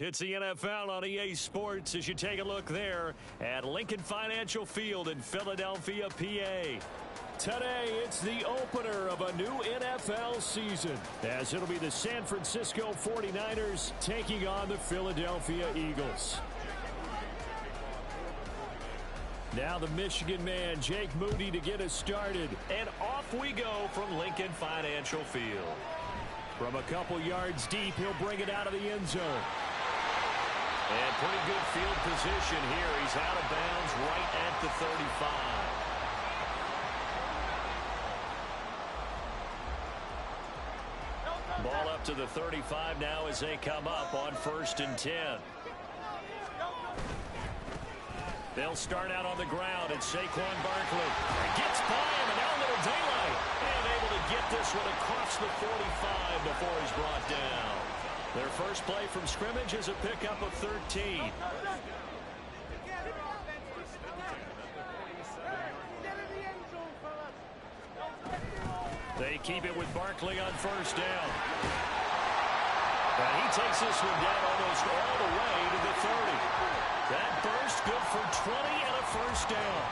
It's the NFL on EA Sports as you take a look there at Lincoln Financial Field in Philadelphia, PA. Today, it's the opener of a new NFL season, as it'll be the San Francisco 49ers taking on the Philadelphia Eagles. Now the Michigan man, Jake Moody, to get us started. And off we go from Lincoln Financial Field. From a couple yards deep, he'll bring it out of the end zone. And pretty good field position here. He's out of bounds right at the 35. Ball up to the 35 now as they come up on 1st and 10. They'll start out on the ground, and Saquon Barkley gets by him, and now a little daylight. And able to get this one across the 45 before he's brought down. Their first play from scrimmage is a pickup of 13. They keep it with Barkley on 1st down. And he takes this one down almost all the way to the 30. That burst good for 20 and a 1st down.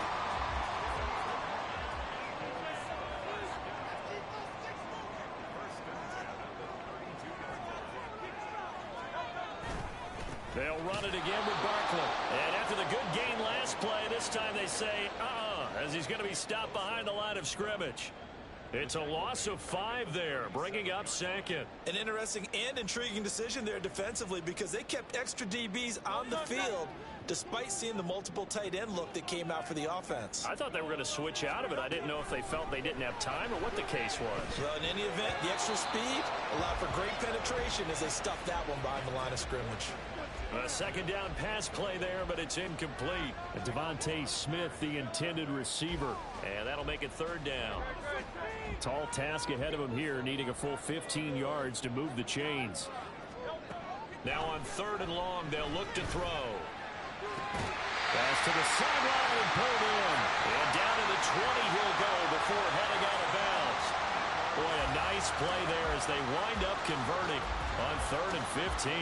They'll run it again with Barkley. And after the good gain last play, this time they say, as he's going to be stopped behind the line of scrimmage. It's a loss of 5 there, bringing up 2nd. An interesting and intriguing decision there defensively because they kept extra DBs on the field despite seeing the multiple tight end look that came out for the offense. I thought they were going to switch out of it. I didn't know if they felt they didn't have time or what the case was. Well, in any event, the extra speed allowed for great penetration as they stuffed that one behind the line of scrimmage. A 2nd down pass play there, but it's incomplete. And Devontae Smith, the intended receiver. And that'll make it 3rd down. Tall task ahead of him here, needing a full 15 yards to move the chains. Now on 3rd and long, they'll look to throw. Pass to the sideline and pulled in. And down to the 20 he'll go before heading out of bounds. Boy, a nice play there as they wind up converting on 3rd and 15.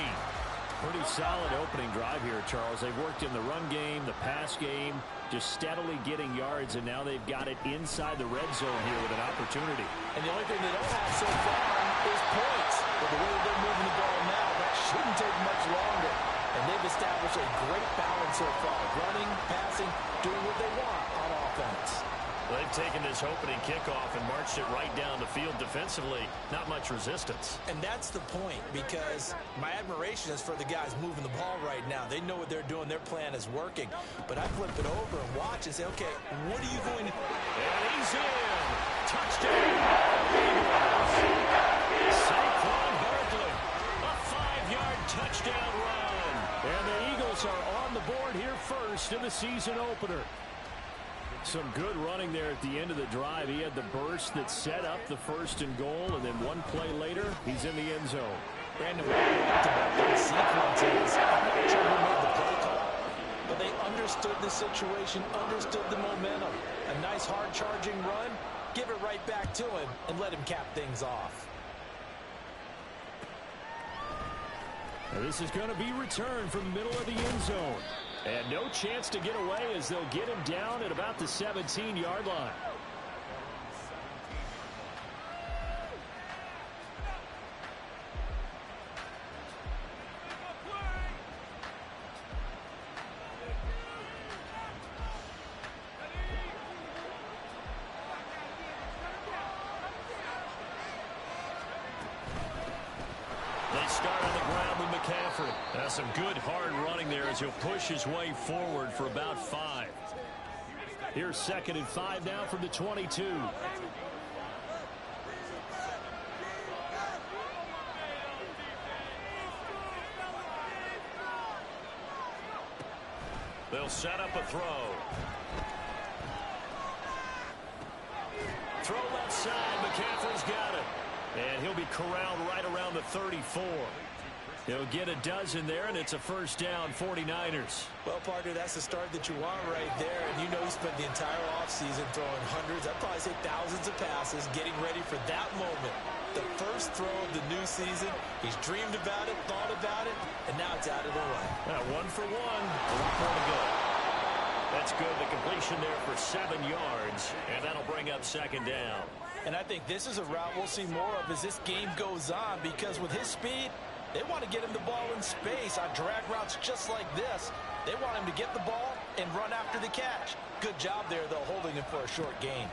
Pretty solid opening drive here, Charles. They've worked in the run game, the pass game, just steadily getting yards, and now they've got it inside the red zone here with an opportunity. And the only thing they don't have so far is points. But the way they're moving the ball now, that shouldn't take much longer. And they've established a great balance so far. Running, passing, doing what they want on offense. They've taken this opening kickoff and marched it right down the field defensively. Not much resistance. And that's the point, because my admiration is for the guys moving the ball right now. They know what they're doing. Their plan is working. But I flip it over and watch and say, okay, what are you going to... And he's in. Touchdown. Saquon Barkley. A 5-yard touchdown run. And the Eagles are on the board here first in the season opener. Some good running there at the end of the drive. He had the burst that set up the 1st and goal, and then one play later, he's in the end zone. Brandon, we talked about those sequences. I'm not sure who made the play call, but they understood the situation, understood the momentum. A nice hard-charging run, give it right back to him, and let him cap things off. And this is going to be returned from the middle of the end zone. And no chance to get away as they'll get him down at about the 17-yard line. They start on the ground with McCaffrey. That's some good hard running there as he'll push his way forward for about 5. Here's 2nd and 5 now from the 22. They'll set up a throw. Throw left side. McCaffrey's got it. And he'll be corralled right around the 34. He'll get a dozen there, and it's a first down, 49ers. Well, partner, that's the start that you want right there. And you know he spent the entire offseason throwing hundreds, I'd probably say thousands of passes, getting ready for that moment. The first throw of the new season. He's dreamed about it, thought about it, and now it's out of the way. 1 for 1. A lot more to go. That's good. The completion there for 7 yards, and that'll bring up second down. And I think this is a route we'll see more of as this game goes on, because with his speed, they want to get him the ball in space on drag routes just like this. They want him to get the ball and run after the catch. Good job there, though, holding him for a short gain.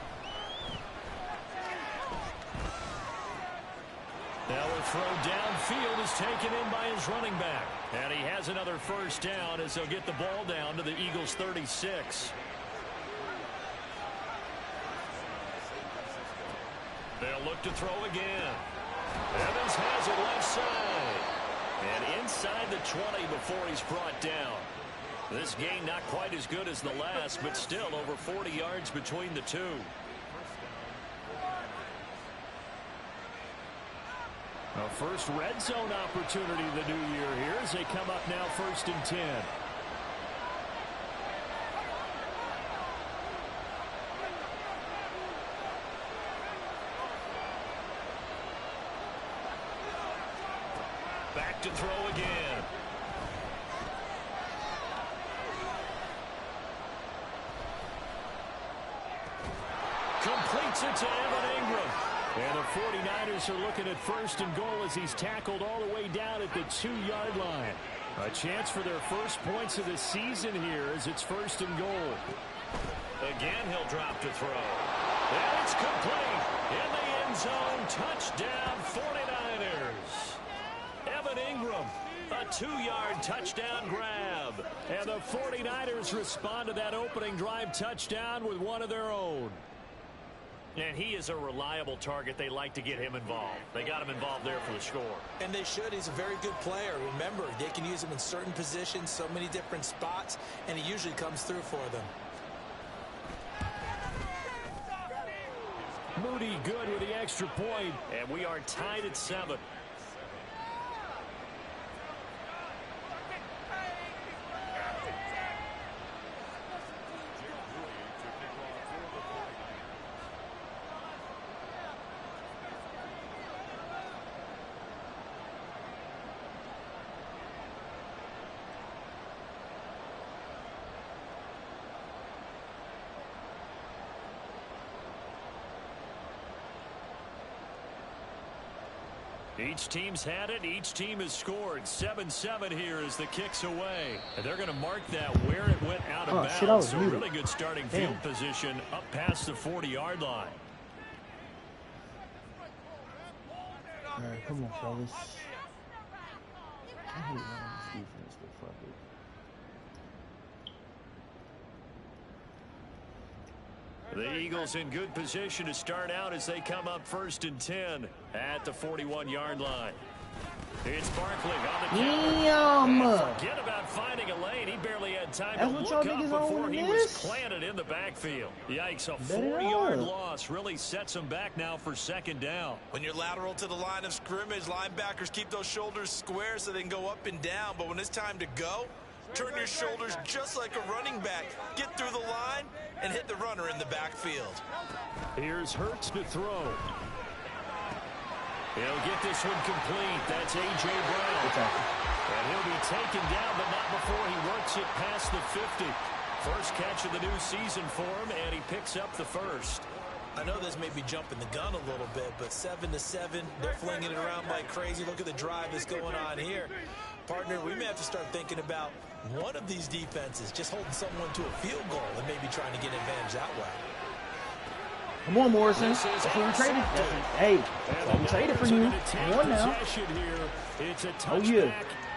Now a throw downfield is taken in by his running back. And he has another first down as they'll get the ball down to the Eagles' 36. They'll look to throw again. Evans has it left side. And inside the 20 before he's brought down. This gain not quite as good as the last, but still over 40 yards between the two. A first red zone opportunity the new year here as they come up now 1st and 10. Back to throw again. Completes it to Evan Ingram. And the 49ers are looking at 1st and goal as he's tackled all the way down at the 2-yard line. A chance for their first points of the season here as it's 1st and goal. Again, he'll drop to throw. And it's complete. In the end zone, touchdown 49ers. Evan Ingram, a 2-yard touchdown grab. And the 49ers respond to that opening drive touchdown with one of their own. And he is a reliable target. They like to get him involved. They got him involved there for the score. And they should. He's a very good player. Remember, they can use him in certain positions, so many different spots, and he usually comes through for them. Moody good with the extra point, and we are tied at 7. Each team's had it. Each team has scored. 7-7 here as the kick's away. And they're going to mark that where it went out of bounds. So really good starting field position up past the 40-yard line. All right, come on, fellas. I hate running this defense, but fuck it. The Eagles in good position to start out as they come up 1st and 10 at the 41-yard line. It's Barkley on the counter. Forget about finding a lane. He barely had time to look up before he was planted in the backfield. Yikes, a 4-yard loss really sets him back now for 2nd down. When you're lateral to the line of scrimmage, linebackers keep those shoulders square so they can go up and down. But when it's time to go, turn your shoulders just like a running back. Get through the line and hit the runner in the backfield. Here's Hurts to throw. He'll get this one complete. That's A.J. Brown. And he'll be taken down, but not before he works it past the 50. First catch of the new season for him, and he picks up the first. I know this may be jumping the gun a little bit, but 7-7, they're flinging it around like crazy. Look at the drive that's going on here. Partner, we may have to start thinking about one of these defenses just holding someone to a field goal and maybe trying to get advantage that way. Come on, Morrison. That's what we traded. Hey, we traded for you. Come on now. It's a touchback,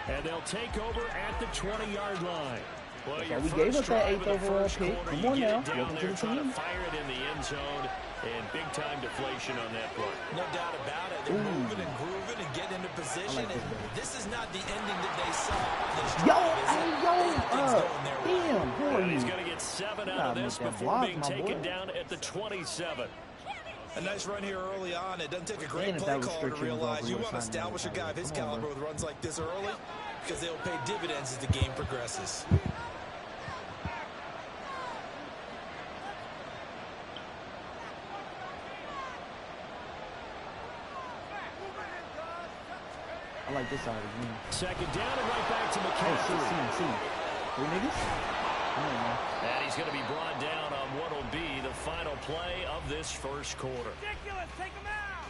and they'll take over at the 20-yard line. Well, we gave up that 8th overall pick. Come on now. Welcome to the team. Fire it in the end zone, and big-time deflation on that play. No doubt about it. They're moving and grooving and getting into position. And this is not the ending that they saw. Damn, who are you? He's going to get 7 out of this before being taken down at the 27. A nice run here early on. It doesn't take a great play caller to realize you want to establish a guy of his caliber with runs like this early because they'll pay dividends as the game progresses. I like this side of the game. Second down and right back to McCaffrey. Oh, see. Three niggas? And he's going to be brought down on what will be the final play of this first quarter. Ridiculous. Take him out.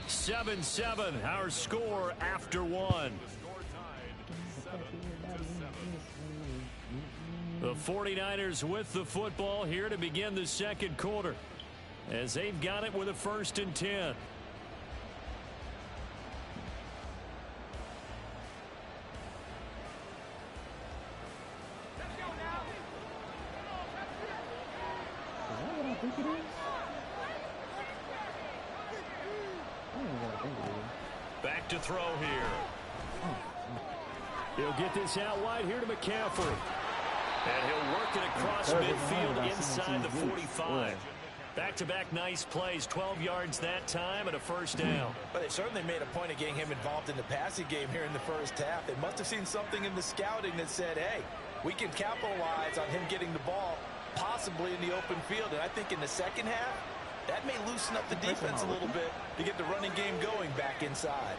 7-7, our score after one. The 49ers with the football here to begin the second quarter, as they've got it with a 1st and 10. Back to throw here. He'll get this out wide here to McCaffrey. And he'll work it across midfield inside the 45. Back-to-back nice plays, 12 yards that time and a 1st down. But they certainly made a point of getting him involved in the passing game here in the first half. They must have seen something in the scouting that said, hey, we can capitalize on him getting the ball possibly in the open field. And I think in the second half, that may loosen up the defense a little bit to get the running game going back inside.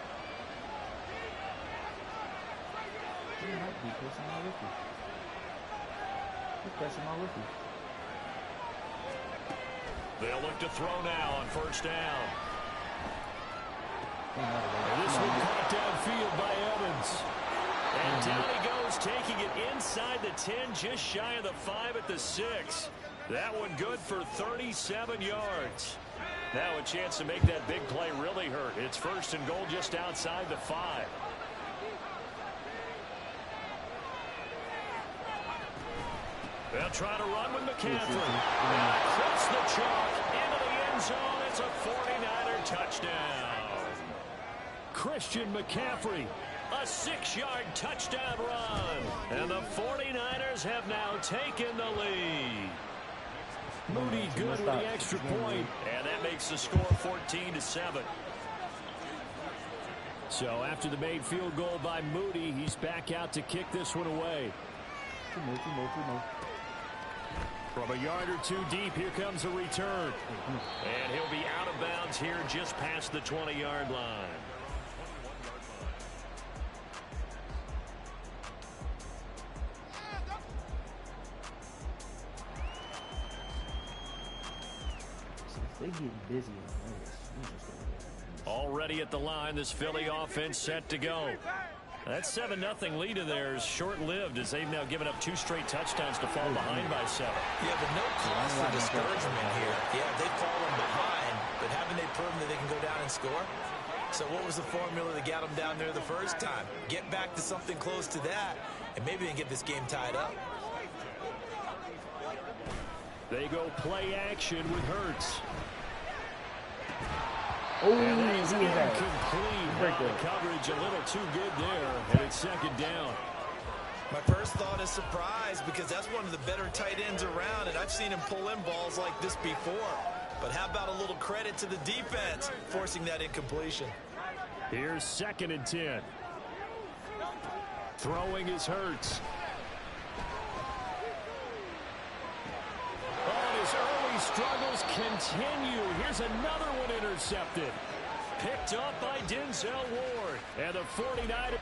He might be pressing my rookie. He's pressing my rookie. They'll look to throw now on 1st down. And this one caught downfield by Evans. And down he goes, taking it inside the 10, just shy of the 5 at the 6. That one good for 37 yards. Now a chance to make that big play really hurt. It's 1st and goal just outside the 5. They'll try to run with McCaffrey. Across the chalk into the end zone. It's a 49er touchdown. Christian McCaffrey, a 6-yard touchdown run. And the 49ers have now taken the lead. Moody good with the extra point. And that makes the score 14-7. So after the made field goal by Moody, he's back out to kick this one away. From a yard or two deep, here comes a return. And he'll be out of bounds here just past the 20-yard line. They getting busy on this. Already at the line, this Philly offense set to go. That 7-0 lead of theirs short-lived as they've now given up 2 straight touchdowns to fall behind by 7. Yeah, but no cause for discouragement here. Yeah, they've fallen behind, but haven't they proven that they can go down and score? So what was the formula that got them down there the first time? Get back to something close to that, and maybe they can get this game tied up. They go play action with Hurts. Oh, he's incomplete. The coverage a little too good there, and it's 2nd down. My first thought is surprise because that's one of the better tight ends around, and I've seen him pull in balls like this before. But how about a little credit to the defense forcing that incompletion? Here's 2nd and 10. Throwing is Hurts. His early struggles continue. Here's another one intercepted. Picked up by Denzel Ward. And the 49ers.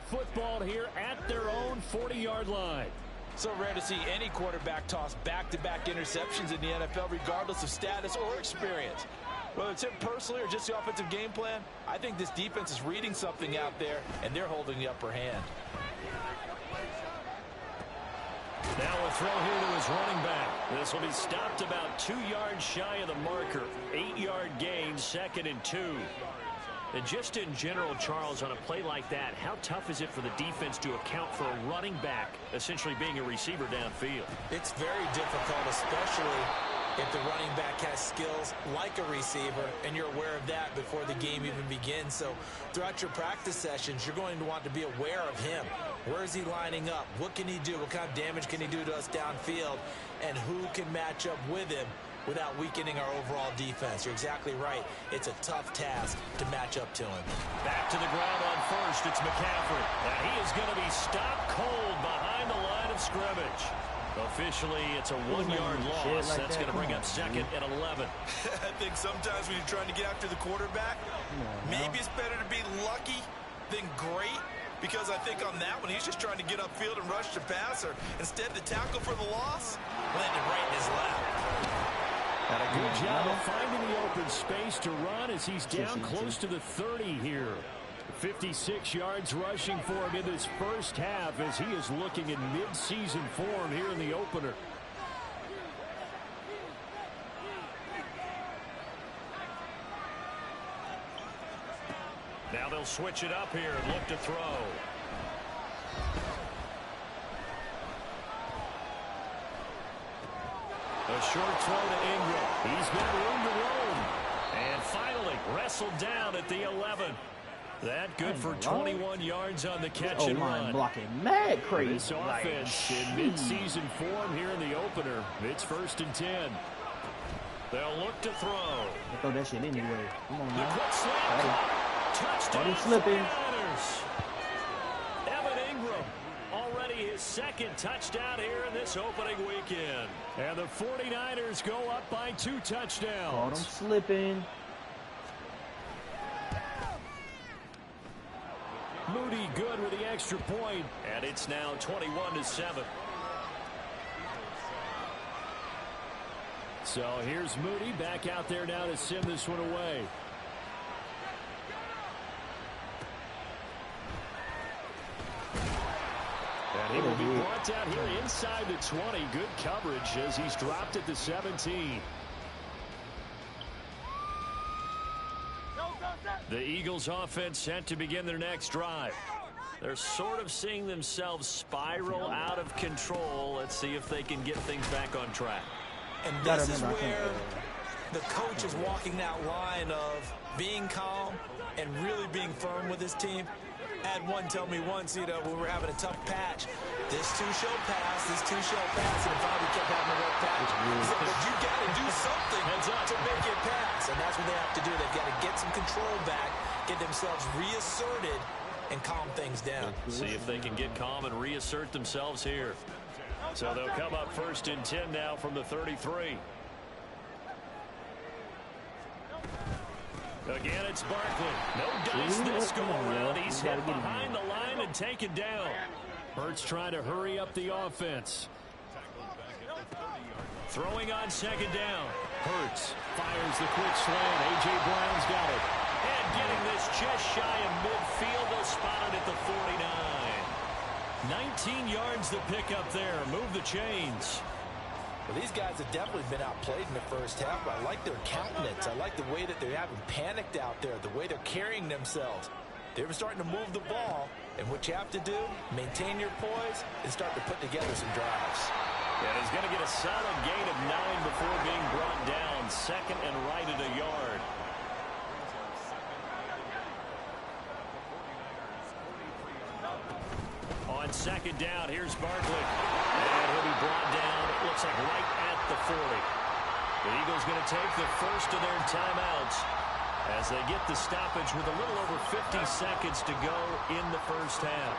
football here at their own 40-yard line. So rare to see any quarterback toss back-to-back interceptions in the NFL, regardless of status or experience. Whether it's him personally or just the offensive game plan, I think this defense is reading something out there, and they're holding the upper hand. Now a throw here to his running back. This will be stopped about 2 yards shy of the marker. 8-yard gain, 2nd and 2. And just in general, Charles, on a play like that, how tough is it for the defense to account for a running back essentially being a receiver downfield? It's very difficult, especially if the running back has skills like a receiver, and you're aware of that before the game even begins. So throughout your practice sessions, you're going to want to be aware of him. Where is he lining up? What can he do? What kind of damage can he do to us downfield? And who can match up with him without weakening our overall defense? You're exactly right. It's a tough task to match up to him. Back to the ground on first. It's McCaffrey. And he is going to be stopped cold behind the line of scrimmage. Officially, it's a 1-yard loss. Like that's going to bring up 2nd and 11. I think sometimes when you're trying to get after the quarterback, maybe it's better to be lucky than great. Because I think on that one, he's just trying to get upfield and rush the passer. Instead, the tackle for the loss landed right in his lap. And a good job of finding the open space to run as he's down close to the 30 here. 56 yards rushing for him in this first half as he is looking in mid-season form here in the opener. Now they'll switch it up here and look to throw. A short throw to Ingram. He's got room to roam. And finally wrestled down at the 11. That good for 21 yards on the catch and run. Blocking mad crazy. This offense in mid-season form here in the opener. It's 1st and 10. They'll look to throw. I throw that shit anyway. Come on, The man. quick slant. Touchdown. Slipping. Evan Ingram already his 2nd touchdown here in this opening weekend. And the 49ers go up by 2 touchdowns. Caught him slipping. Moody good with the extra point, and it's now 21-7. So here's Moody back out there now to send this one away. And he will be brought down here inside the 20. Good coverage as he's dropped at the 17. The Eagles offense set to begin their next drive. They're sort of seeing themselves spiral out of control. Let's see if they can get things back on track. And this is where the coach is walking that line of being calm and really being firm with his team. I had one tell me once, when we were having a tough patch, this too shall pass, and finally kept having a rough patch. He said, but you got to do something to make it pass, and that's what they have to do. They've got to get some control back, get themselves reasserted, and calm things down. See if they can get calm and reassert themselves here. So they'll come up 1st and 10 now from the 33. Again, it's Barkley. No dice this go around. He's hit behind the line and taken down. Hurts trying to hurry up the offense. Throwing on 2nd down. Hurts fires the quick slant. A.J. Brown's got it. And getting this just shy of midfield. They'll spot it at the 49. 19 yards the pickup there. Move the chains. Well, these guys have definitely been outplayed in the first half, but I like their countenance. I like the way that they haven't panicked out there, the way they're carrying themselves. They're starting to move the ball, and what you have to do, maintain your poise and start to put together some drives. And he's going to get a solid gain of 9 before being brought down. 2nd and right at a yard. On 2nd down, here's Barkley. And he'll be brought down, it looks like right at the 40. The Eagles going to take the first of their timeouts as they get the stoppage with a little over 50 seconds to go in the first half.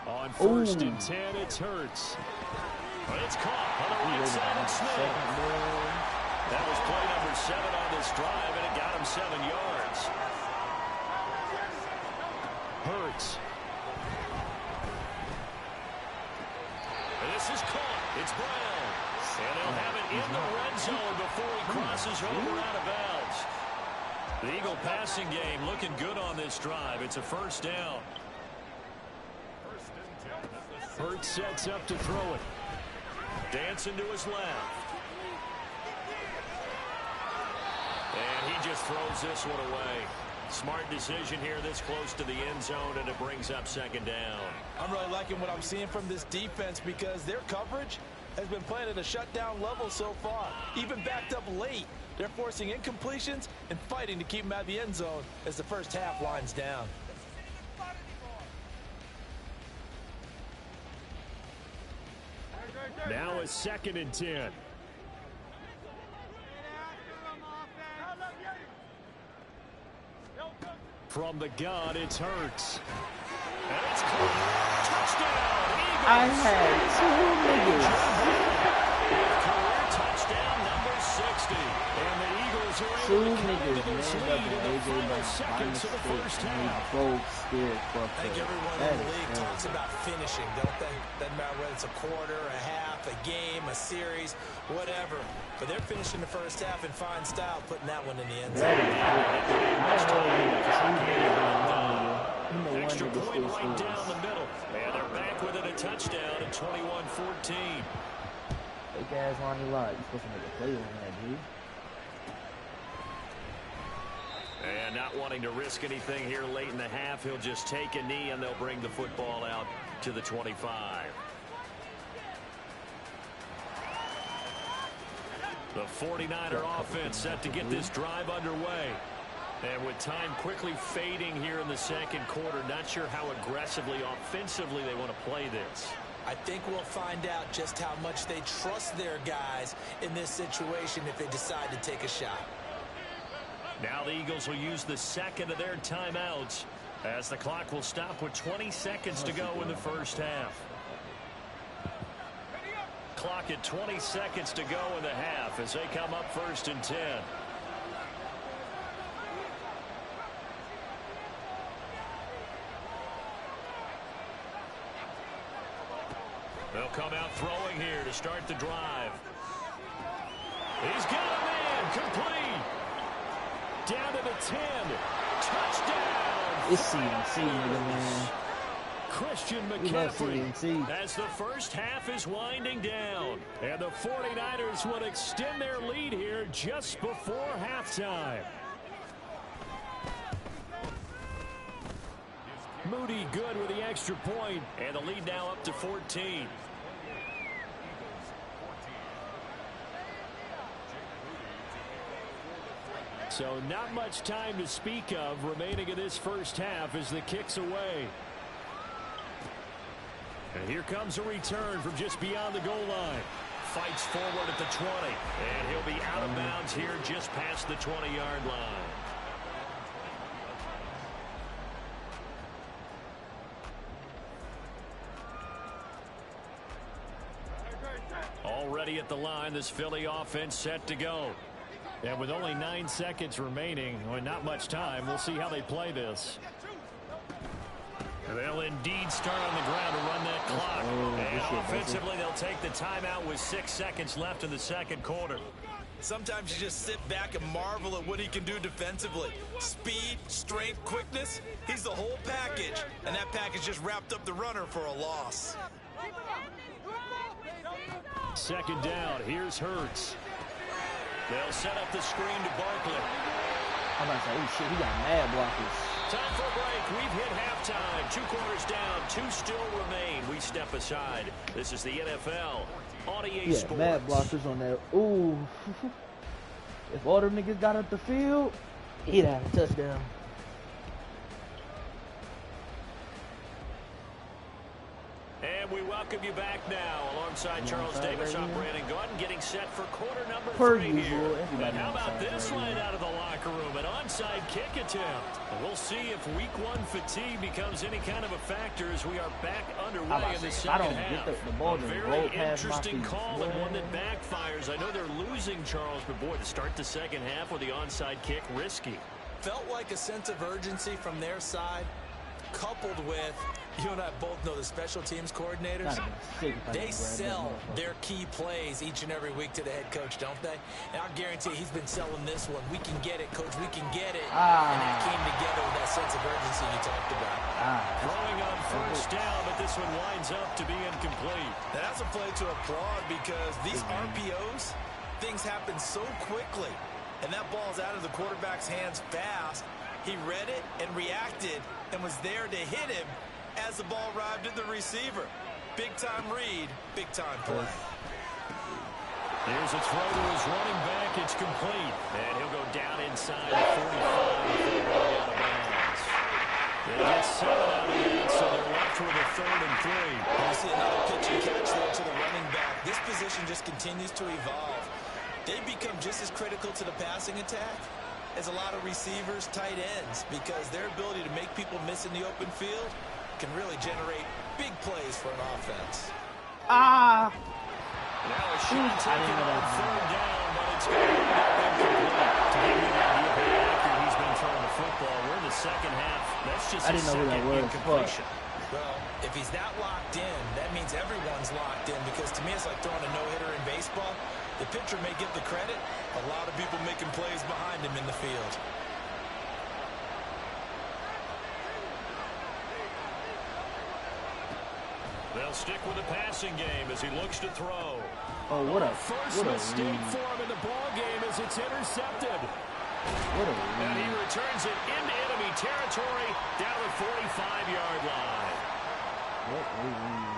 On 1st and 10, it's Hurts. But it's caught on the right side of Smith. That was play number 7 on this drive, and it got him 7 yards. Hurts. And this is caught. It's Brown. And they'll have it in the red zone before he crosses over out of bounds. The Eagle passing game looking good on this drive. It's a first down. Hurts sets up to throw it. Dancing to his left. And he just throws this one away. Smart decision here this close to the end zone, and it brings up second down. I'm really liking what I'm seeing from this defense because their coverage has been playing at a shutdown level so far. Even backed up late, they're forcing incompletions and fighting to keep them out of the end zone as the first half winds down. Now a 2nd and 10. From the gun, it's Hurts. And it's caught. Touchdown, Eagles. I had Career touchdown number 60. And the Eagles are able to come into this lead in the final seconds of the first half. I think everyone in the league talks about finishing, don't they? Doesn't matter whether it's a quarter, a half, a game, a series, whatever. But they're finishing the first half in fine style, putting that one in the end zone. Extra point right down the middle. And they're back within a touchdown at 21-14. Fake ass Lonnie Lott. You're supposed to make a play on that, dude. And not wanting to risk anything here late in the half, he'll just take a knee and they'll bring the football out to the 25. The 49er offense set to get this drive underway. And with time quickly fading here in the second quarter, not sure how aggressively, offensively they want to play this. I think we'll find out just how much they trust their guys in this situation if they decide to take a shot. Now the Eagles will use the second of their timeouts as the clock will stop with 20 seconds to go in the first half. Clock at 20 seconds to go in the half as they come up 1st and 10. They'll come out throwing here to start the drive. He's got a man, complete. Down to the 10. Touchdown. It's CMC, nigga, man. Christian McCaffrey as the first half is winding down. And the 49ers will extend their lead here just before halftime. Moody good with the extra point, and the lead now up to 14. So not much time to speak of remaining in this first half as the kick's away. And here comes a return from just beyond the goal line. Fights forward at the 20, and he'll be out of bounds here just past the 20-yard line. Already at the line, this Philly offense set to go. And with only 9 seconds remaining, well, not much time, we'll see how they play this. They'll indeed start on the ground to run that clock. And offensively, they'll take the timeout with 6 seconds left in the second quarter. Sometimes you just sit back and marvel at what he can do defensively. Speed, strength, quickness, he's the whole package. And that package just wrapped up the runner for a loss. Second down, here's Hurts. They'll set up the screen to Barkley. I'm about to say, oh shit, he got mad blockers. Time for a break. We've hit halftime. 2 quarters down, 2 still remain. We step aside. This is the NFL on EA Sports. Mad blockers on there. Ooh. If all them niggas got up the field, he'd have a touchdown. And And we welcome you back now alongside Charles Davis. I'm Brandon Gaudin getting set for quarter number Per 3 usual, here. And how about this right line out of the locker room? An onside kick attempt. And we'll see if week 1 fatigue becomes any kind of a factor as we are back underway in the second half. The ball just rolled Very past my interesting feet. call and one that backfires. I know they're losing, Charles, but boy, to start the second half with the onside kick, risky. Felt like a sense of urgency from their side, coupled with, you and I both know the special teams coordinators, they sell their key plays each and every week to the head coach, don't they? And I'll guarantee he's been selling this one. We can get it, coach, we can get it. And that came together with that sense of urgency you talked about. Throwing on first down, but this one winds up to be incomplete. And that's a play to applaud because these RPOs, things happen so quickly. And that ball's out of the quarterback's hands fast. He read it and reacted and was there to hit him as the ball arrived at the receiver. Big-time read, big-time play. Here's a throw to his running back. It's complete. And he'll go down inside the 45 before going out of bounds. They get 7 out of that, so they're left with a 3rd and 3. You see another pitch and catch there to the running back. This position just continues to evolve. They become just as critical to the passing attack as a lot of receivers, tight ends, because their ability to make people miss in the open field can really generate big plays for an offense. Now a shot taken on 3rd down, but it's going to end up incomplete. To give you an idea of how accurate he's been throwing the football, we're in the second half. That's just his second incompletion. Well, if he's that locked in, that means everyone's locked in, because to me it's like throwing a no-hitter in baseball. The pitcher may get the credit, a lot of people making plays behind him in the field. They'll stick with the passing game as he looks to throw. Oh, what a mistake for him in the ball game as it's intercepted. And he returns it into enemy territory down the 45-yard line. What a read.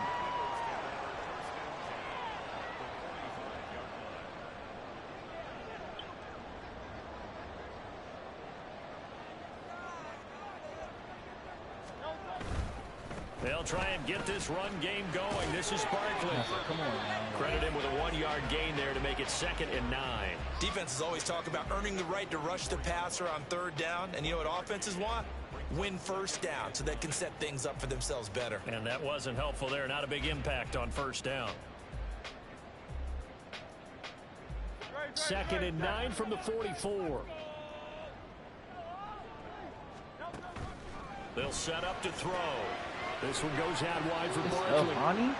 They'll try and get this run game going. This is Barkley. Come on, man. Credit him with a 1-yard gain there to make it 2nd and 9. Defenses always talk about earning the right to rush the passer on 3rd down. And you know what offenses want? Win first down so they can set things up for themselves better. And that wasn't helpful there. Not a big impact on 1st down. 2nd and 9 from the 44. They'll set up to throw. This one goes out wide for Barkley.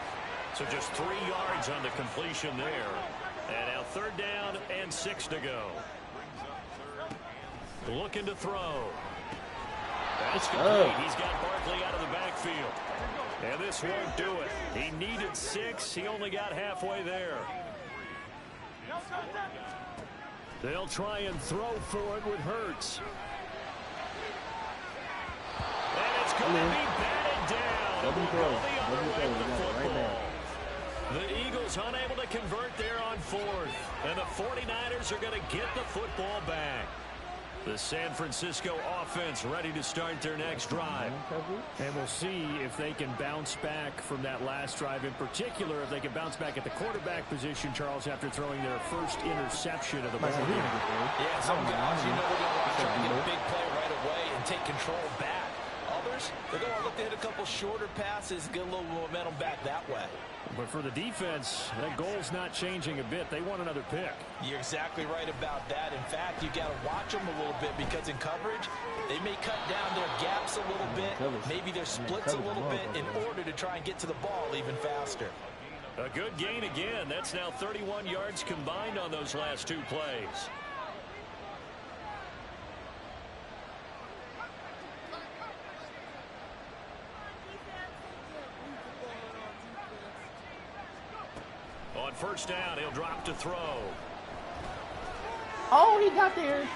So just 3 yards on the completion there. And now 3rd down and 6 to go. Looking to throw. That's complete. He's got Barkley out of the backfield. And this won't do it. He needed 6. He only got halfway there. They'll try and throw for it with Hurts. And it's going to be batted down. The Eagles unable to convert there on 4th. And the 49ers are going to get the football back. The San Francisco offense ready to start their next drive. And we'll see if they can bounce back from that last drive. In particular, if they can bounce back at the quarterback position, Charles, after throwing their first interception of the ball game. Yeah, some guys, you know, they're going to want to try and get a big play right away and take control back. Others, they're going to look to hit a couple shorter passes, get a little momentum back that way. But for the defense, that goal's not changing a bit. They want another pick. You're exactly right about that. In fact, you got to watch them a little bit, because in coverage, they may cut down their gaps a little bit, maybe their splits a little bit, in order to try and get to the ball even faster. A good gain again. That's now 31 yards combined on those last 2 plays. On 1st down, he'll drop to throw. Oh, he got there.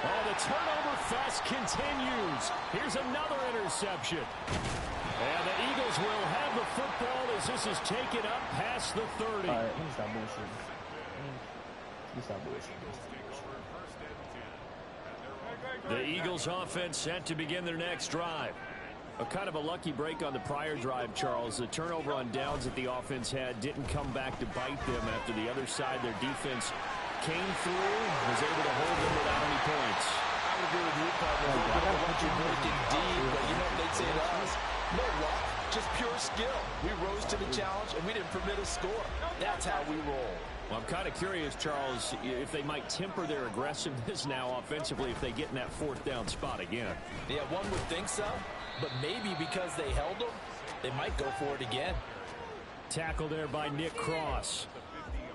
Oh, the turnover fest continues. Here's another interception. And the Eagles will have the football as this is taken up past the 30. All right, let me stop bullshitting. The Eagles offense set to begin their next drive. A kind of a lucky break on the prior drive, Charles. The turnover on downs that the offense had didn't come back to bite them after the other side. Their defense came through, was able to hold them without any points. I would agree with you, partner. A lucky break indeed, but you know what they'd say to us? No luck, just pure skill. We rose to the challenge, and we didn't permit a score. That's how we roll. Well, I'm kind of curious, Charles, if they might temper their aggressiveness now offensively if they get in that fourth down spot again. Yeah, one would think so, but maybe because they held them, they might go for it again. Tackle there by Nick Cross.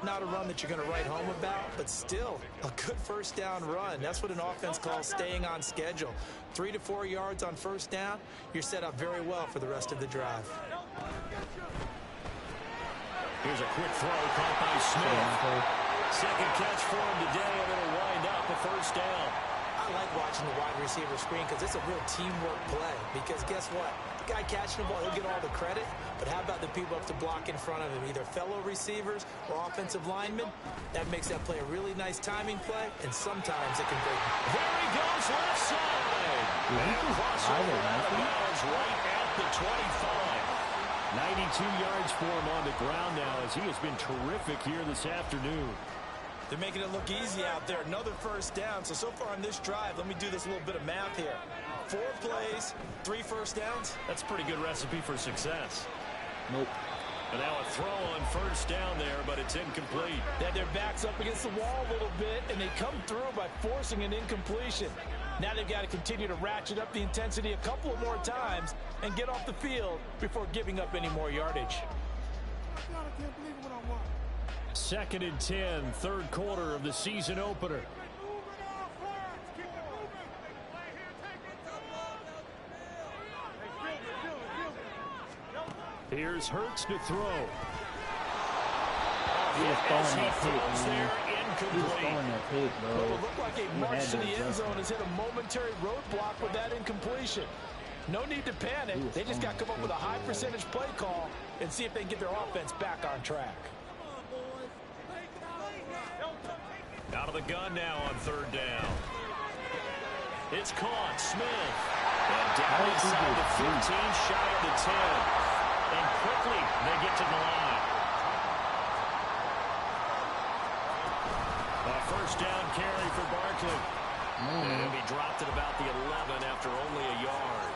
Not a run that you're going to write home about, but still a good first down run. That's what an offense calls staying on schedule. 3 to 4 yards on first down, you're set up very well for the rest of the drive. Here's a quick throw caught by Smith. Second catch for him today, and it'll wind up a first down. I like watching the wide receiver screen because it's a real teamwork play. Because guess what? The guy catching the ball, he'll get all the credit. But how about the people up to block in front of him, either fellow receivers or offensive linemen? That makes that play a really nice timing play, and sometimes it can break. There he goes, left side. And crossover out of bounds right at the 25. 92 yards for him on the ground now as he has been terrific here this afternoon. They're making it look easy out there. Another first down. So far on this drive, let me do this little bit of math here. 4 plays, 3 first downs. That's a pretty good recipe for success. Nope. And now a throw on first down there, but it's incomplete. They had their backs up against the wall a little bit, and they come through by forcing an incompletion. Now they've got to continue to ratchet up the intensity a couple of more times and get off the field before giving up any more yardage. Second and 10, third quarter of the season opener. Here's Hurts to throw. He was throwing that pick, man. He was Incomplete. throwing that pick, bro. Well, it looked like a march to the end adjust. zone has hit a momentary roadblock with that incompletion. No need to panic. They just got to come up with a high percentage play call and see if they can get their offense back on track. Out of the gun now on third down. It's caught. Smith. And down inside the 15, shy of the 10. And quickly they get to the line. A first down carry for Barkley. And he dropped at about the 11 after only a yard.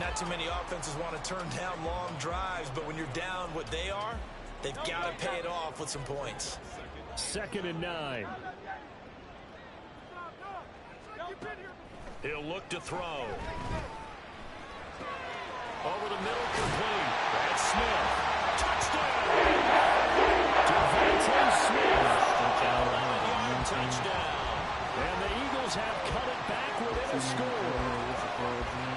Not too many offenses want to turn down long drives, but when you're down what they are, they've got to pay it off with some points. Second and 9. He'll look to throw. Over the middle, complete. That's Smith. Touchdown! DeVonta Smith. Touchdown. And the Eagles have cut it back within a score.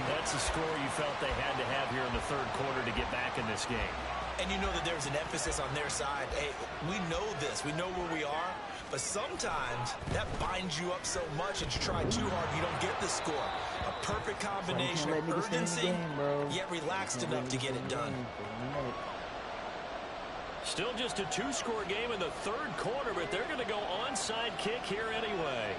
That's a score you felt they had to have here in the third quarter to get back in this game. And you know that there's an emphasis on their side. Hey, we know this. We know where we are. But sometimes that binds you up so much that you try too hard, you don't get the score. A perfect combination of urgency, yet relaxed enough to get it done. Still just a 2-score game in the third quarter, but they're going to go onside kick here anyway.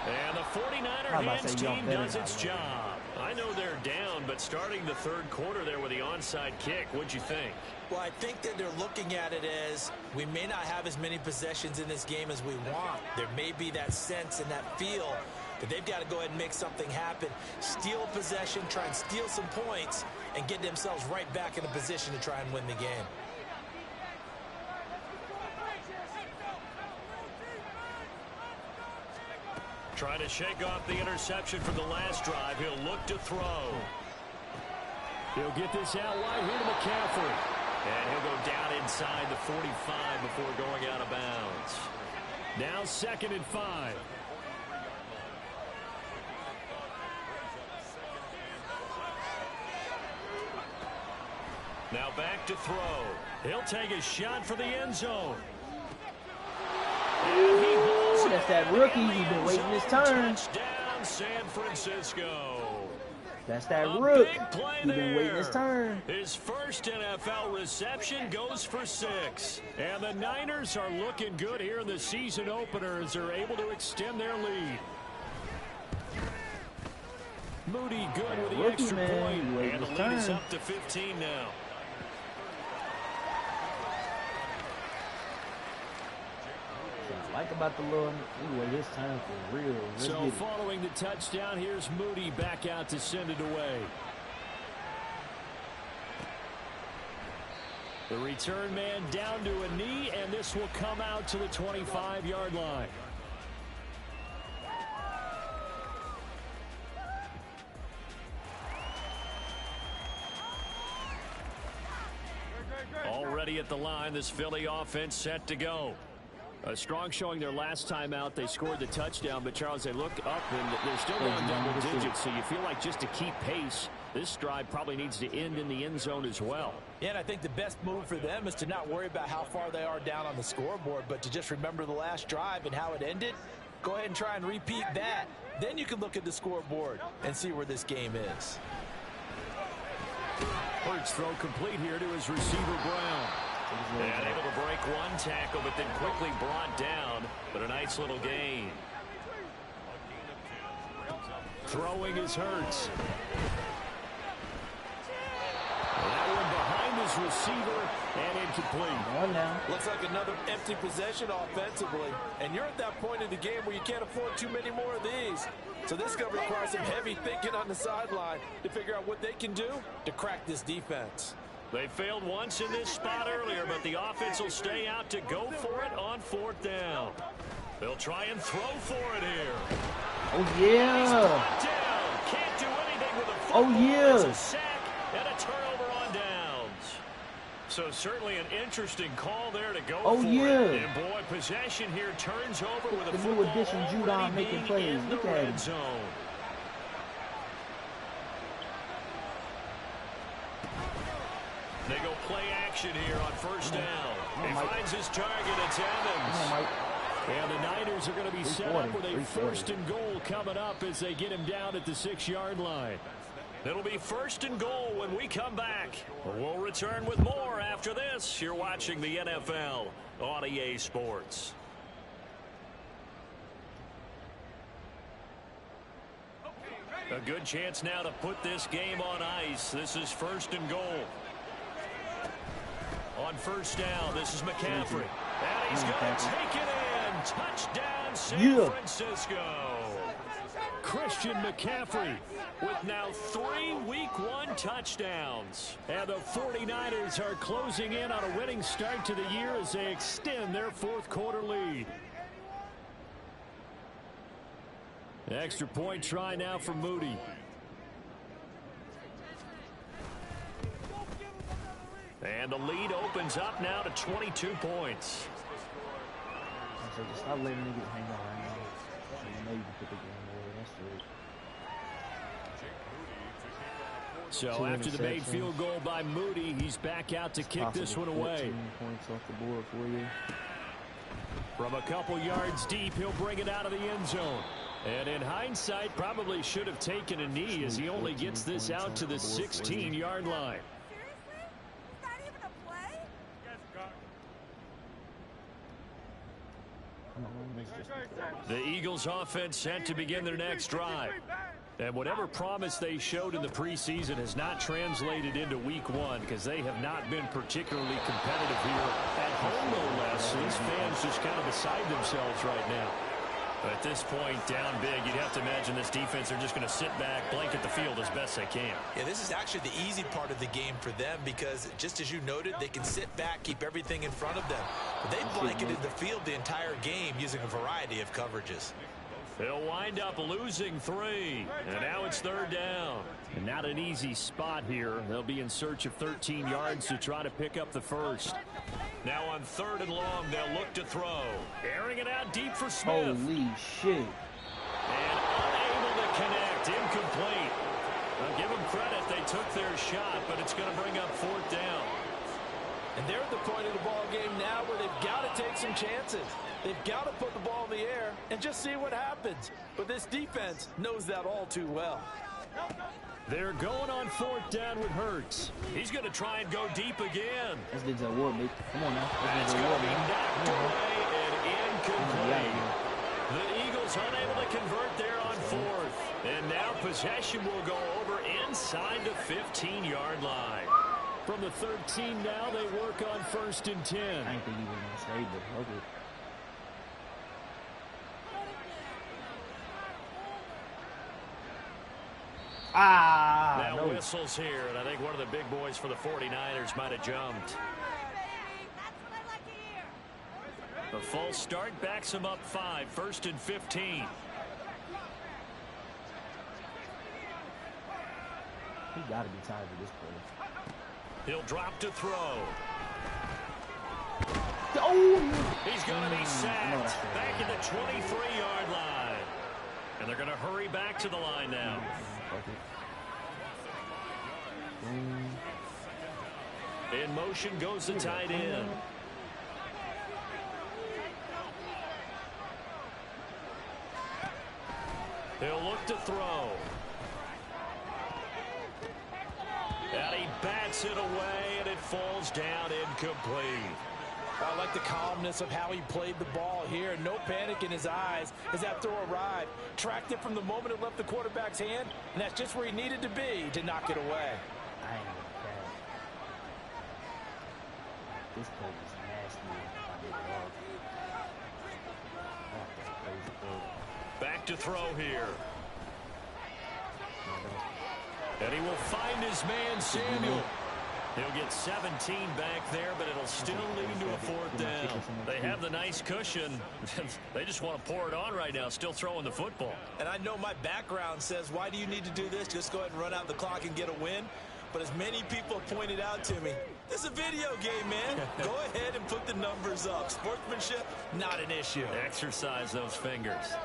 And the 49er hands team does its job. I know they're down, but starting the third quarter there with the onside kick, what'd you think? Well, I think that they're looking at it as we may not have as many possessions in this game as we want. There may be that sense and that feel that they've got to go ahead and make something happen. Steal possession, try and steal some points, and get themselves right back in a position to try and win the game. Trying to shake off the interception from the last drive. He'll look to throw. He'll get this out wide here to McCaffrey. And he'll go down inside the 45 before going out of bounds. Now second and 5. Now back to throw. He'll take a shot for the end zone. And he holds it. That's that rookie. He's been waiting his turn. Touchdown, San Francisco. That's that rook. He's been waiting his turn. His first NFL reception goes for 6. And the Niners are looking good here in the season opener as they're able to extend their lead. Moody good with the Rookie, extra man. point. He waited And the his lead is turn. up to 15 now. What I like about the little, he waited his time for real. Let's So get it. following the touchdown, here's Moody back out to send it away. The return man down to a knee, and this will come out to the 25-yard line. Already at the line, this Philly offense set to go. A strong showing their last time out. They scored the touchdown, but Charles, they look up and they're still down double digits, so you feel like just to keep pace, this drive probably needs to end in the end zone as well. Yeah, and I think the best move for them is to not worry about how far they are down on the scoreboard, but to just remember the last drive and how it ended. Go ahead and try and repeat that. Then you can look at the scoreboard and see where this game is. Hurts throw complete here to his receiver, Brown. And able to break one tackle, but then quickly brought down. But a nice little gain. Throwing is Hurts. That one behind his receiver and incomplete. On now. Looks like another empty possession offensively. And you're at that point in the game where you can't afford too many more of these. So this is going to require some heavy thinking on the sideline to figure out what they can do to crack this defense. They failed once in this spot earlier, but the offense will stay out to go for it on 4th down. They'll try and throw for it here. Oh, He's yeah. brought down. Can't do anything with a football. Oh, yeah. It's a sack and a turnover on downs. So certainly an interesting call there to go for yeah. it. And boy, possession here turns over with a The new football addition, Judon, already making being plays. in the Look at red him. zone. They go play action here on 1st down. He finds his target. It's Evans. And the Niners are going to be set up with a 1st and goal coming up as they get him down at the 6-yard line. It'll be 1st and goal when we come back. We'll return with more after this. You're watching the NFL on EA Sports. A good chance now to put this game on ice. This is 1st and goal. On 1st down, this is McCaffrey. And he's going to take it in. Touchdown, San Francisco. Christian McCaffrey with now 3 Week 1 touchdowns. And the 49ers are closing in on a winning start to the year as they extend their 4th quarter lead. Extra point try now for Moody. And the lead opens up now to 22 points. So just stop letting niggas hang around. I know you can put the game away. That's it. So after the made field goal by Moody, he's back out to kick this one away. 14 points off the board for you. From a couple yards deep, he'll bring it out of the end zone. And in hindsight, probably should have taken a knee as he only gets this out to the 16-yard line. The Eagles offense set to begin their next drive. And whatever promise they showed in the preseason has not translated into Week 1 because they have not been particularly competitive here at home, no less. So these fans just kind of beside themselves right now. At this point, down big, you'd have to imagine this defense are just going to sit back, blanket the field as best they can. Yeah, this is actually the easy part of the game for them because, just as you noted, they can sit back, keep everything in front of them. But they blanketed the field the entire game using a variety of coverages. They'll wind up losing 3. And now it's 3rd down. And not an easy spot here. They'll be in search of 13 yards to try to pick up the 1st. Now on 3rd and long, they'll look to throw. Airing it out deep for Smith. Holy shit. And unable to connect. Incomplete. I'll give them credit. They took their shot, but it's going to bring up 4th down. And they're at the point of the ball game now where they've got to take some chances. They've got to put the ball in the air and just see what happens. But this defense knows that all too well. They're going on 4th down with Hurts. He's going to try and go deep again. That's Denzel Ward, mate. Come on now. That's going to be knocked away and incomplete. The Eagles unable to convert there on 4th. And now possession will go over inside the 15-yard line. From the 13 now, they work on 1st and 10. I didn't think he was going to stay, but okay. Now no. whistles here, and I think one of the big boys for the 49ers might have jumped. The false start backs him up 5, 1st and 15. He got to be tired of this play. He'll drop to throw. Oh! He's going to be sacked back at the 23-yard line. And they're going to hurry back to the line now. In motion goes the tight end. He'll look to throw. And he bats it away, and it falls down incomplete. I like the calmness of how he played the ball here. No panic in his eyes as that throw arrived. Tracked it from the moment it left the quarterback's hand, and that's just where he needed to be to knock it away. I ain't gonna catch. This play is nasty. I did it all. That's crazy play. Back to throw here. And he will find his man, Samuel. He'll get 17 back there, but it'll still lead to a 4th down. They have the nice cushion. They just want to pour it on right now, still throwing the football. And I know my background says, why do you need to do this? Just go ahead and run out the clock and get a win. But as many people have pointed out to me, this is a video game, man. Go ahead and put the numbers up. Sportsmanship, not an issue. Exercise those fingers.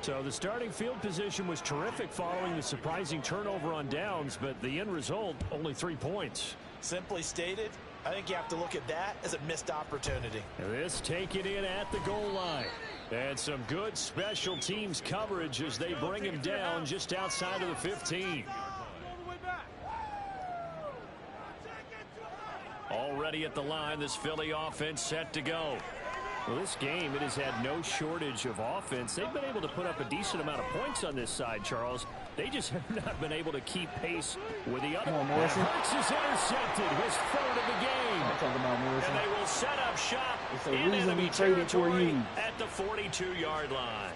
So the starting field position was terrific following the surprising turnover on downs, but the end result, only 3 points. Simply stated, I think you have to look at that as a missed opportunity. This taken in at the goal line. And some good special teams coverage as they bring him down just outside of the 15. Already at the line, this Philly offense set to go. Well, this game, it has had no shortage of offense. They've been able to put up a decent amount of points on this side, Charles. They just have not been able to keep pace with the other. Morrison. Hurts is intercepted, his 3rd of the game. I'm talking about Morrison. And they will set up shop It's a in reason enemy we traded for territory you. at the 42-yard line.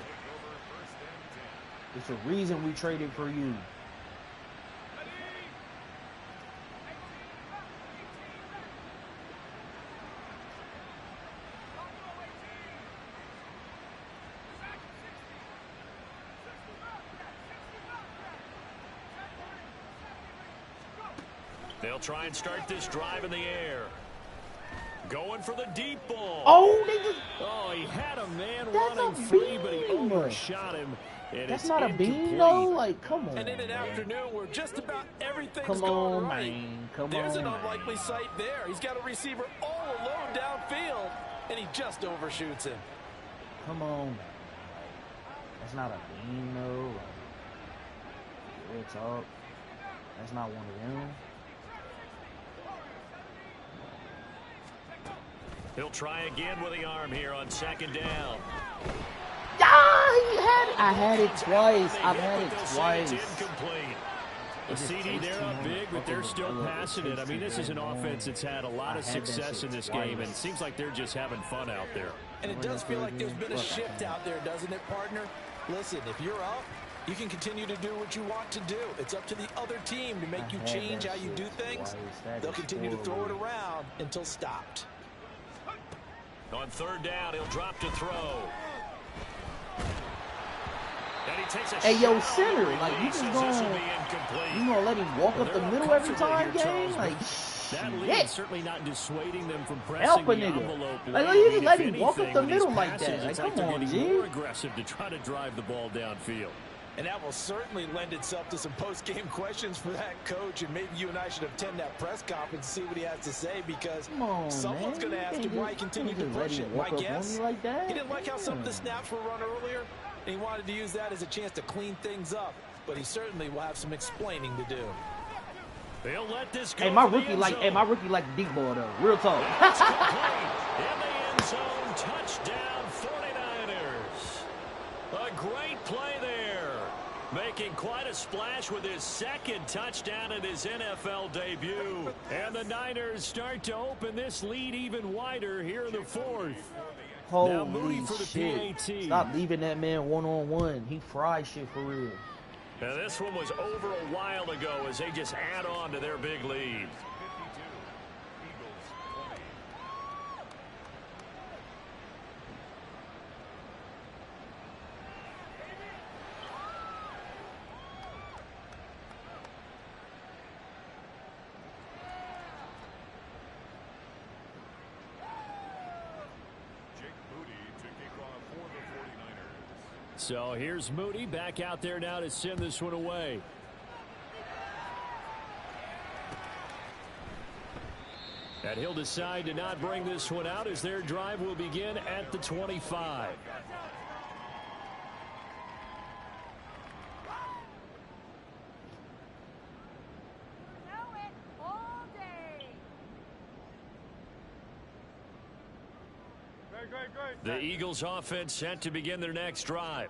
It's a reason we traded for you. They'll try and start this drive in the air. Going for the deep ball. Oh, they just... Oh, he had a man That's running a free, but he beam. overshot him. And That's it's not a incomplete. beam, though? Like, come on, And in an man. afternoon where just about everything's Come going on, right. man. Come There's on, an man. unlikely sight there. He's got a receiver all alone downfield, and he just overshoots him. Come on, man. That's not a beam, though. Like, real talk. That's not one of them. He'll try again with the arm here on 2nd down. I had it twice. I've had it twice. It's incomplete. The CD, they're up big, but they're still passing it. I mean, this is an offense that's had a lot of success in this game, and it seems like they're just having fun out there. And it does feel like there's been a shift out there, doesn't it, partner? Listen, if you're up, you can continue to do what you want to do. It's up to the other team to make you change how you do things. They'll continue to throw it around until stopped. On 3rd down, he'll drop to throw. And he takes a Hey, yo, shot center, over like, the you just lead, says this will gonna- be incomplete. You gonna let him walk up the middle every time, Here, gang? Charles, Like, that lead shit. is certainly not dissuading them from pressing Help a the nigga. envelope. Like, late. you I just mean, let if him walk up anything, the with these middle like passes, that. Like, it's like come they're on, getting G. more aggressive to try to drive the ball downfield. And that will certainly lend itself to some post-game questions for that coach. And maybe you and I should attend that press conference and see what he has to say, because Come on, someone's man. going to ask You him why he can't continued to just let push him it. walk My up on guess, me like that. he didn't like how some of the Yeah. snaps were run earlier, and he wanted to use that as a chance to clean things up. But he certainly will have some explaining to do. They'll let this go. Hey, my for the rookie end like, zone. hey, my rookie like the deep ball though. Real talk. It's complete. In the end zone, touchdown 49ers. A great play there. Making quite a splash with his second touchdown in his NFL debut. And the Niners start to open this lead even wider here in the fourth. Now Moody Holy for the shit. PAT. Stop leaving that man one-on-one. He fried shit for real. Now this one was over a while ago as they just add on to their big lead. So here's Moody back out there now to send this one away. And he'll decide to not bring this one out as their drive will begin at the 25. The Eagles offense set to begin their next drive.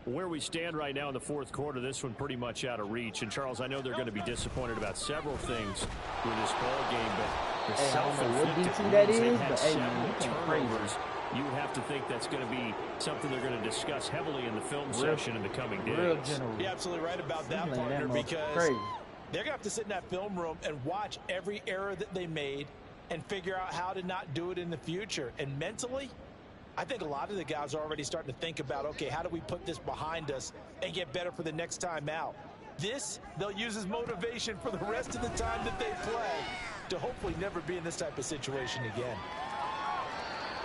Where we stand right now in the fourth quarter, this one pretty much out of reach. And, Charles, I know they're going to be disappointed about several things with this ball game, but the self-inflicted that is, they've had but hey, several man, turnovers. You would have to think that's going to be something they're going to discuss heavily in the film session in the coming days. You're absolutely right about that, partner, because they're going to have to sit in that film room and watch every error that they made and figure out how to not do it in the future. And mentally, I think a lot of the guys are already starting to think about, okay, how do we put this behind us and get better for the next time out? This, they'll use as motivation for the rest of the time that they play to hopefully never be in this type of situation again.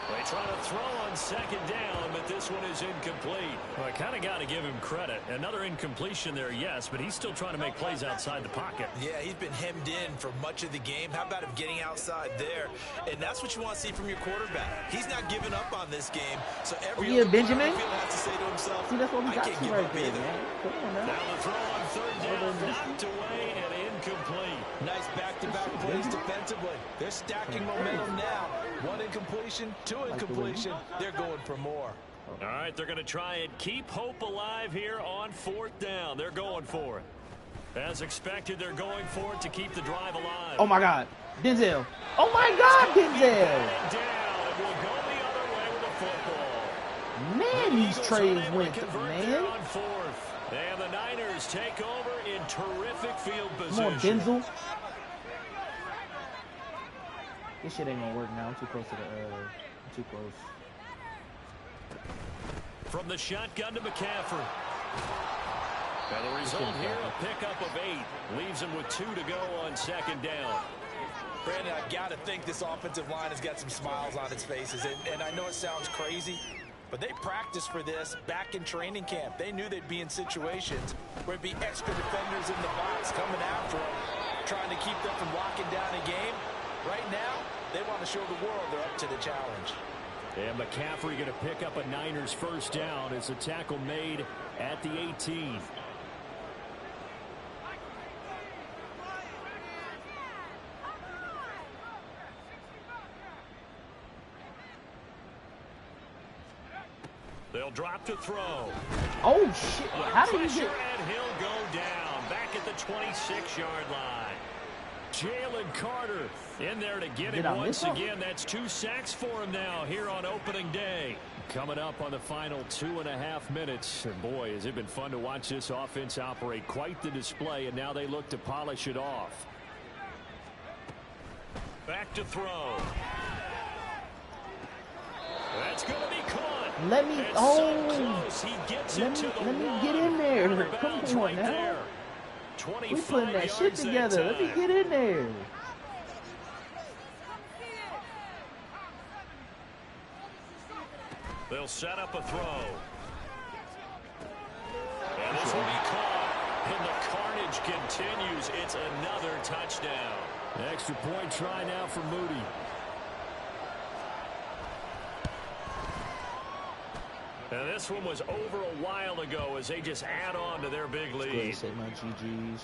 They try to throw on second down, but this one is incomplete. Well, I kind of got to give him credit. Another incompletion there, yes, but he's still trying to make plays outside the pocket. Yeah, he's been hemmed in for much of the game. How about him getting outside there? And that's what you want to see from your quarterback. He's not giving up on this game. So every other Benjamin has to say to himself, see, that's what we got can't you give right up there, either. man. Come on now. Now the throw on third down, knocked away and incomplete. Nice back-to-back plays defensively. They're stacking momentum now. One incompletion, two incompletion. They're going for more. All right, they're going to try and keep hope alive here on fourth down. They're going for it. As expected, they're going for it to keep the drive alive. Oh, my God. Denzel. Oh, my God, Denzel. Down. It will go the other way with the football. Man, these trades went, man. On fourth. And the Niners take over in terrific field position. Come on, Denzel. This shit ain't gonna work now. I'm too close to the, I'm too close. From the shotgun to McCaffrey. Now the result here, a pickup of 8. Leaves him with 2 to go on second down. Brandon, I've got to think this offensive line has got some smiles on its faces. And I know it sounds crazy, but they practiced for this back in training camp. They knew they'd be in situations where it'd be extra defenders in the box coming after them, trying to keep them from locking down a game. Right now, they want to show the world they're up to the challenge. And McCaffrey going to pick up a Niners first down as a tackle made at the 18. They'll drop to throw. Oh, shit. How did he get... And he'll go down back at the 26-yard line. Jalen Carter in there to get him once again. That's 2 sacks for him now here on opening day. Coming up on the final 2.5 minutes. And boy, has it been fun to watch this offense operate. Quite the display, and now they look to polish it off. Back to throw. That's going to be caught. Let me, it's oh, so close. He gets let me get in there. Come on right now. there. We putting that shit together. Let me get in there. They'll set up a throw. And this will be caught. And the carnage continues. It's another touchdown. Extra point try now for Moody. And this one was over a while ago as they just add on to their big lead. Say my GGs.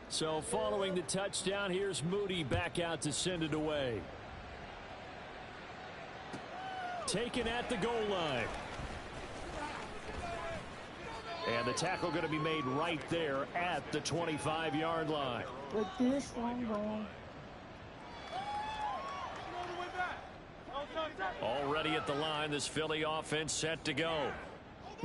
So following the touchdown, here's Moody back out to send it away. Taken at the goal line. And the tackle going to be made right there at the 25-yard line. But this one gone. Already at the line, this Philly offense set to go.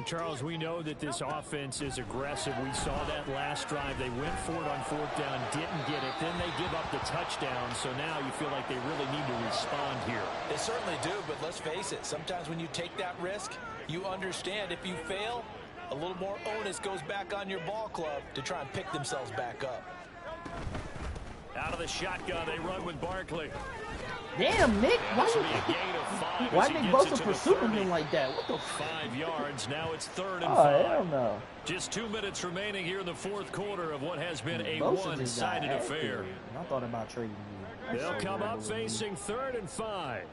Charles, we know that this offense is aggressive. We saw that last drive. They went for it on fourth down, didn't get it. Then they give up the touchdown. So now you feel like they really need to respond here. They certainly do, but let's face it. Sometimes when you take that risk, you understand if you fail, a little more onus goes back on your ball club to try and pick themselves back up. Out of the shotgun, they run with Barkley. Damn, Nick. Why Nick Bosa pursuing him like that? What the 5 yards. Now it's 3rd and 5. Oh, hell no. Just 2 minutes remaining here in the fourth quarter of what has been a one-sided affair. I thought about trading you. They'll come up facing 3rd and 5.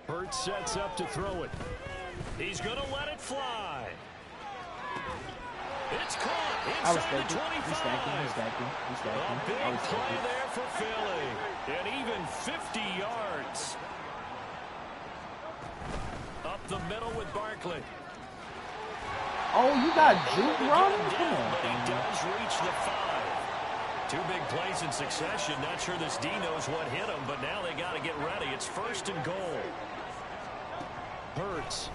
Hurts sets up to throw it. He's going to let it fly. It's caught inside the 25. He's stacking. A big play there for Philly. And even 50 yards. Up the middle with Barkley. Oh, you got juke running? Come on. But he does reach the 5. 2 big plays in succession. Not sure this D knows what hit him, but now they got to get ready. It's 1st and goal. Hurts.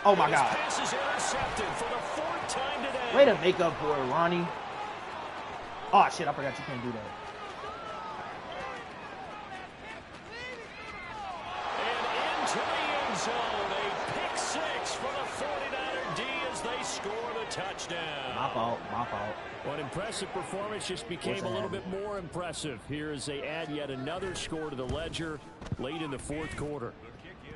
Oh, my God. Pass is intercepted for the 4th time today. Way to make up for it, Ronnie. Oh, shit, I forgot you can't do that. And into the end zone. A pick 6 for the 49er D as they score the touchdown. My fault. What impressive performance just became a little bit more impressive. Here as they add yet another score to the ledger late in the 4th quarter.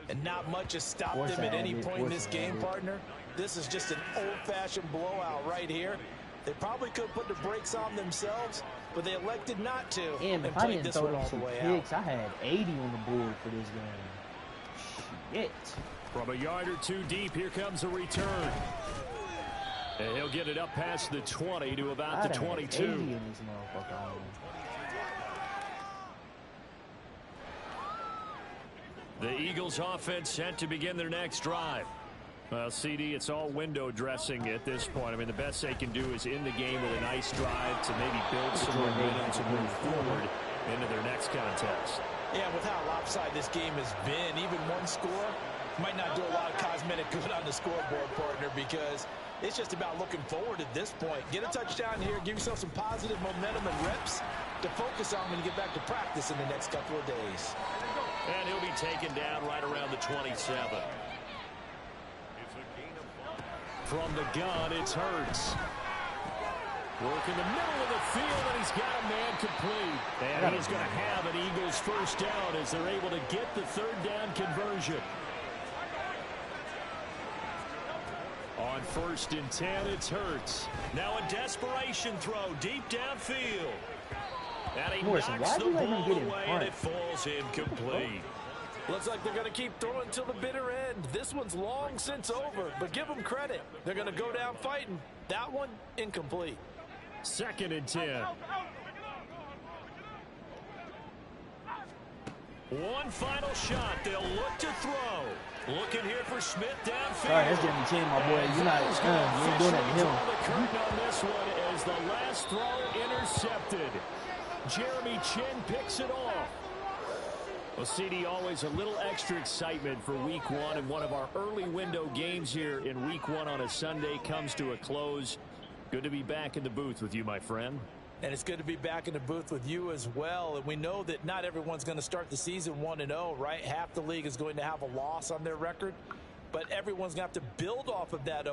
And not much has stopped them at any point in this game, partner. This is just an old-fashioned blowout right here. They probably could have put the brakes on themselves, but they elected not to. And if I didn't throw all the picks, I had 80 on the board for this game. Shit. From a yard or 2 deep, here comes a return. And he'll get it up past the 20 to about the 22. 80 in this motherfucker. The Eagles offense set to begin their next drive. Well, CD, it's all window dressing at this point. I mean, the best they can do is in the game with a nice drive to maybe build some momentum to move forward into their next contest. Yeah, with how lopsided this game has been, even one score might not do a lot of cosmetic good on the scoreboard, partner, because it's just about looking forward at this point. Get a touchdown here, give yourself some positive momentum and reps to focus on when you get back to practice in the next couple of days. And he'll be taken down right around the 27. From the gun, it's Hurts. Work in the middle of the field, and he's got a man complete. And he's going to have an Eagles first down as they're able to get the 3rd down conversion. On 1st and 10, it's Hurts. Now a desperation throw deep downfield. And he knocks the ball away, and it falls incomplete. Looks like they're going to keep throwing until the bitter end. This one's long since over, but give them credit. They're going to go down fighting. That one, incomplete. 2nd and 10. One final shot. They'll look to throw. Looking here for Smith downfield. Sorry, that's Jeremy Chin, my boy. You're not you ain't doing that to him. The curtain on this one as the last throw intercepted. Jeremy Chin picks it off. Well, CD, always a little extra excitement for Week 1, and one of our early window games here in Week 1 on a Sunday comes to a close. Good to be back in the booth with you, my friend. And it's good to be back in the booth with you as well. And we know that not everyone's going to start the season 1-0, right? Half the league is going to have a loss on their record. But everyone's going to have to build off of that